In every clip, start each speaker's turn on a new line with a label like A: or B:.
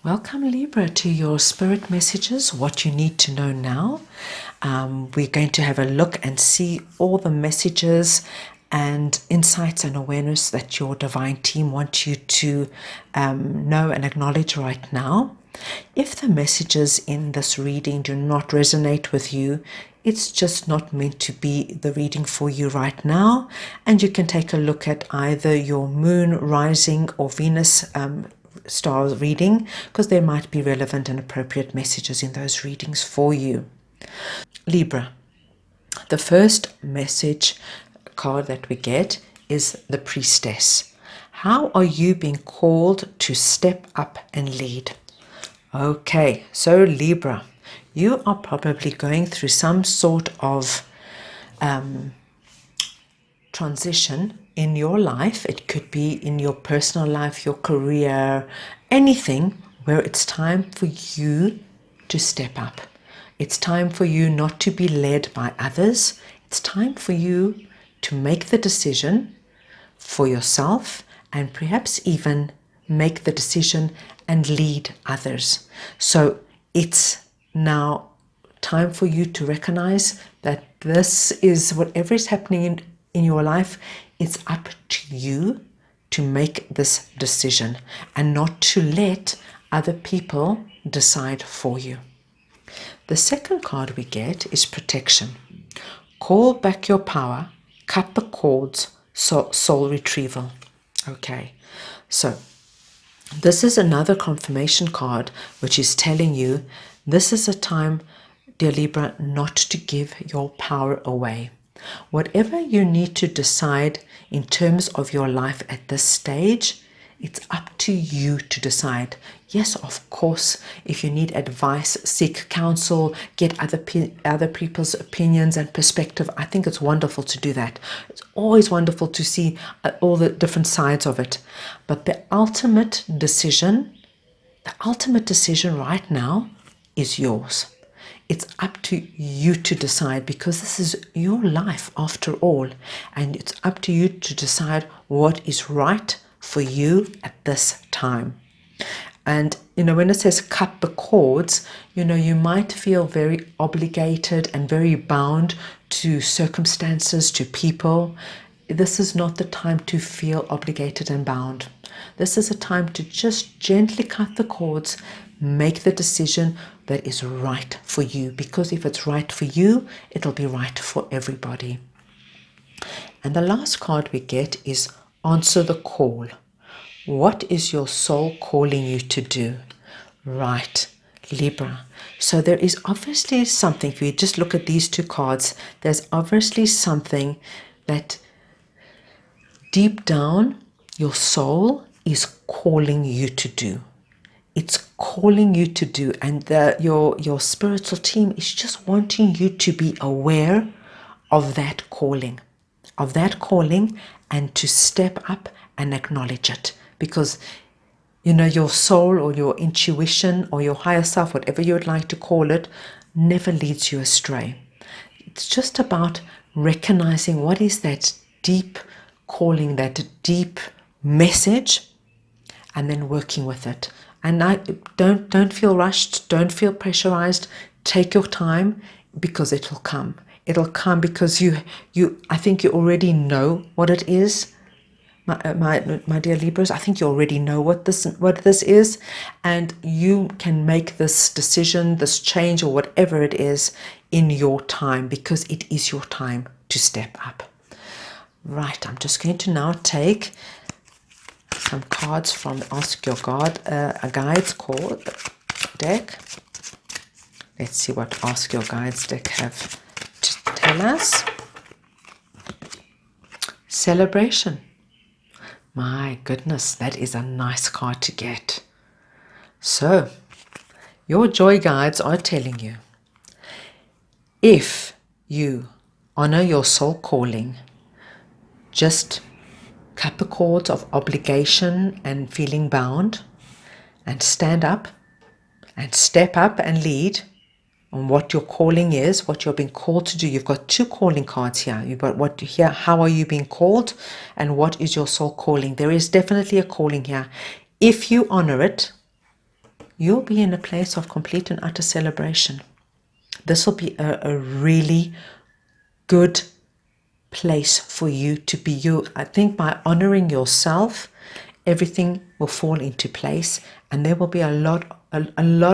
A: Welcome, Libra, to your spirit messages, what you need to know now. We're going to have a look and see all the messages and insights and awareness that your divine team want you to know and acknowledge right now. If the messages in this reading do not resonate with you, it's just not meant to be the reading for you right now. And you can take a look at either your moon, rising, or Venus star reading, because there might be relevant and appropriate messages in those readings for you. Libra, the first message card that we get is the Priestess. How are you being called to step up and lead? Okay, so Libra, you are probably going through some sort of transition in your life. It could be in your personal life, your career, anything where it's time for you to step up. It's time for you not to be led by others. It's time for you to make the decision for yourself and perhaps even make the decision and lead others. So it's now time for you to recognize that this is whatever is happening in your life, it's up to you to make this decision and not to let other people decide for you. The second card we get is protection. Call back your power, cut the cords, soul retrieval. Okay, so this is another confirmation card which is telling you this is a time, dear Libra, not to give your power away. Whatever you need to decide in terms of your life at this stage, it's up to you to decide. Yes, of course, if you need advice, seek counsel, get other people's opinions and perspective. I think it's wonderful to do that. It's always wonderful to see all the different sides of it. But the ultimate decision right now is yours. It's up to you to decide, because this is your life after all, and it's up to you to decide what is right for you at this time. And when it says cut the cords, you might feel very obligated and very bound to circumstances, to people. This is not the time to feel obligated and bound. This is a time to just gently cut the cords, make the decision that is right for you, because if it's right for you, it'll be right for everybody. And the last card we get is answer the call. What is your soul calling you to do? Right, Libra. So there is obviously something, if you just look at these two cards, there's obviously something that deep down your soul is calling you to do. It's calling you to do, and your spiritual team is just wanting you to be aware of that calling, and to step up and acknowledge it, because your soul or your intuition or your higher self, whatever you would like to call it, never leads you astray. It's just about recognizing what is that deep calling, that deep message, and then working with it. And don't feel rushed, don't feel pressurized. Take your time, because it will come. It'll come because I think you already know what it is. My dear Libras, I think you already know what this is, and you can make this decision, this change, or whatever it is in your time, because it is your time to step up. Right, I'm just going to now take some cards from Ask Your God, a guides deck. Let's see what Ask Your Guides deck have to tell us. Celebration. My goodness, that is a nice card to get. So, your joy guides are telling you, if you honor your soul calling, just cut the cords of obligation and feeling bound, and stand up and step up and lead on what your calling is, what you're being called to do. You've got two calling cards here. You've got what here, how are you being called, and what is your soul calling. There is definitely a calling here. If you honor it, you'll be in a place of complete and utter celebration. This will be a really good place for you to be you. I think by honoring yourself, everything will fall into place, and there will be a lot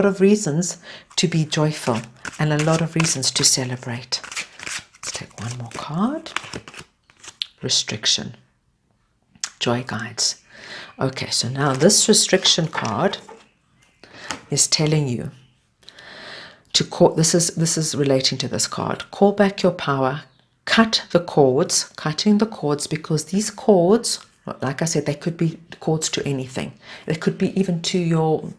A: of reasons to be joyful and a lot of reasons to celebrate. Let's take one more card. Restriction. Joy guides. Okay, so now this restriction card is telling you to call. This is relating to this card. Call back your power. Cut the cords. Cutting the cords, because these cords, like I said, they could be cords to anything. They could be even to your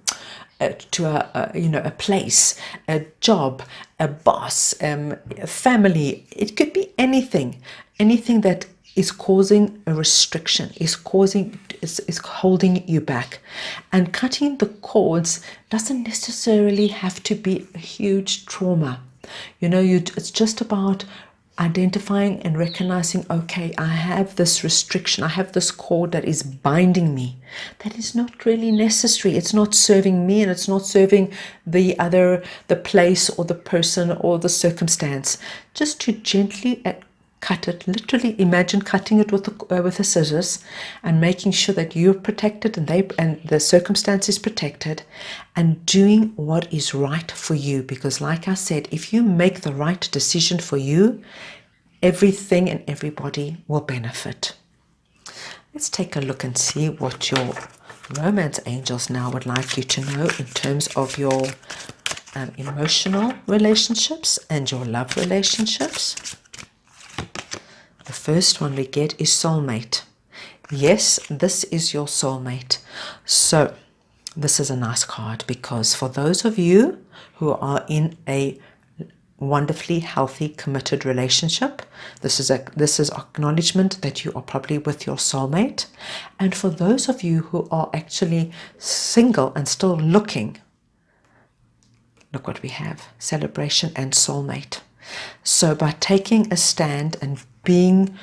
A: to a place, a job, a boss, a family. It could be anything that is causing a restriction, is holding you back. And cutting the cords doesn't necessarily have to be a huge trauma. It's just about identifying and recognizing, okay, I have this restriction, I have this cord that is binding me, that is not really necessary. It's not serving me, and it's not serving the place or the person or the circumstance. Just to gently cut it. Literally imagine cutting it with a scissors, and making sure that you're protected and the circumstance is protected, and doing what is right for you. Because like I said, if you make the right decision for you, everything and everybody will benefit. Let's take a look and see what your romance angels now would like you to know in terms of your emotional relationships and your love relationships. The first one we get is soulmate. Yes, this is your soulmate. So this is a nice card, because for those of you who are in a wonderfully healthy, committed relationship, this is acknowledgement that you are probably with your soulmate. And for those of you who are actually single and still looking, look what we have: celebration and soulmate. So by taking a stand and being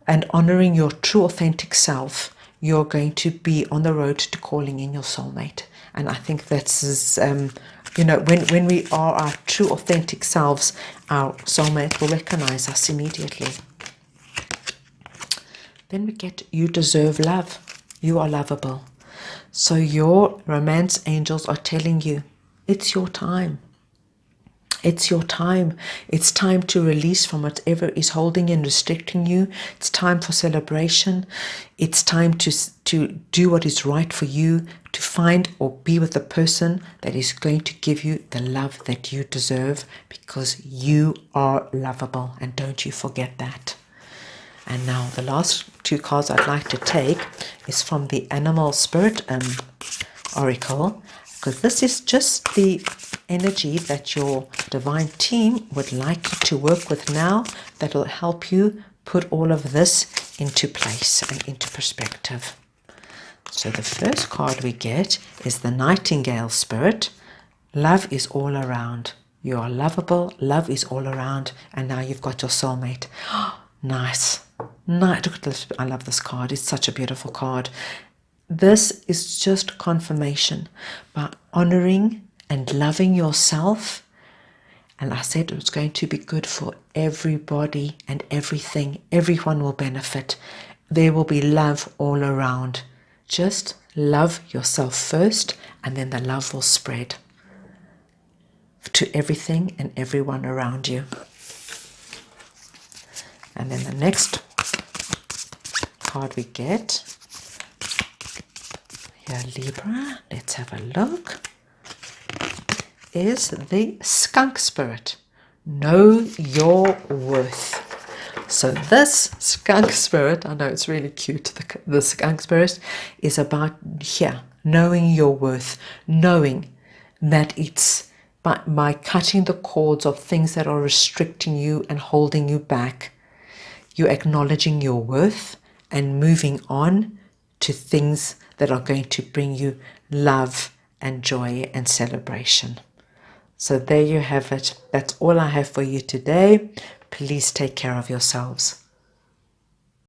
A: and honoring your true authentic self, you're going to be on the road to calling in your soulmate. And I think that's when we are our true authentic selves, our soulmate will recognize us immediately. Then we get, you deserve love. You are lovable. So your romance angels are telling you, it's your time. It's your time. It's time to release from whatever is holding and restricting you. It's time for celebration. It's time to do what is right for you, to find or be with the person that is going to give you the love that you deserve, because you are lovable, and don't you forget that. And now the last two cards I'd like to take is from the Animal Spirit Oracle, because this is just the energy that your divine team would like you to work with now, that will help you put all of this into place and into perspective. So the first card we get is the Nightingale Spirit. Love is all around. You are lovable. Love is all around. And now you've got your soulmate. Nice. Nice. Look at this. I love this card. It's such a beautiful card. This is just confirmation. By honoring and loving yourself, and I said it's going to be good for everybody and everything. Everyone will benefit. There will be love all around. Just love yourself first, and then the love will spread to everything and everyone around you. And then the next card we get here, Libra, let's have a look, is the Skunk Spirit. Know your worth. So this Skunk Spirit, I know it's really cute, the Skunk Spirit is about knowing your worth, knowing that it's by cutting the cords of things that are restricting you and holding you back, you're acknowledging your worth and moving on to things that are going to bring you love and joy and celebration. So there you have it. That's all I have for you today. Please take care of yourselves.